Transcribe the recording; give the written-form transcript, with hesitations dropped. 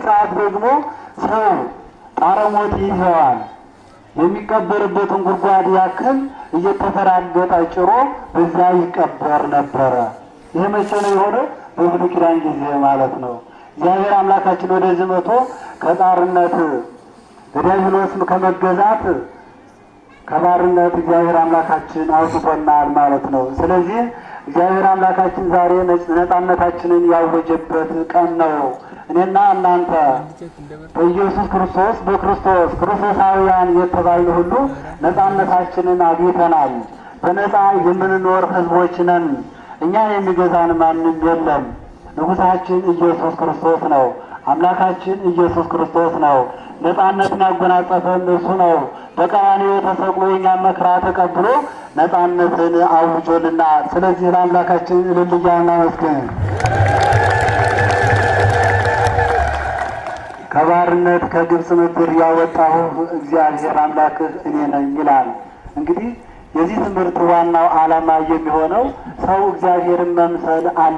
ሰዓት ደግሞ ሰው ጣረሞት ይዘዋል። የሚቀበርበትን ጉድጓድ ያክል እየተፈራገጠ ጭሮ በዛ ይቀበር ነበረ። ይሄ መቼ ነው የሆነው? በብሉይ ኪዳን ጊዜ ማለት ነው። እግዚአብሔር አምላካችን ወደዚህ መጥቶ ከጣርነት በዲያብሎስ ከመገዛት ከባርነት እግዚአብሔር አምላካችን አውጥቶናል ማለት ነው። ስለዚህ እግዚአብሔር አምላካችን ዛሬ ነፃነታችንን ያወጀበት ቀን ነው። እኔና እናንተ በኢየሱስ ክርስቶስ በክርስቶስ ክርስቶሳውያን የተባልን ሁሉ ነፃነታችንን አግኝተናል። በነፃ የምንኖር ሕዝቦች ነን። እኛ የሚገዛን ማንም የለም። ንጉሳችን ኢየሱስ ክርስቶስ ነው። አምላካችን ኢየሱስ ክርስቶስ ነው። ነፃነትን ያጎናጸፈን እሱ ነው። በቀራንዮ ተሰቅሎ የእኛን መከራ ተቀብሎ ነፃነትን አውጆልናል። ስለዚህ ለአምላካችን እልል እያልን እናመስግን። ከባርነት ከግብፅ ምድር ያወጣሁ እግዚአብሔር አምላክህ እኔ ነኝ ይላል። እንግዲህ የዚህ ትምህርት ዋናው ዓላማ የሚሆነው ሰው እግዚአብሔርን መምሰል አለ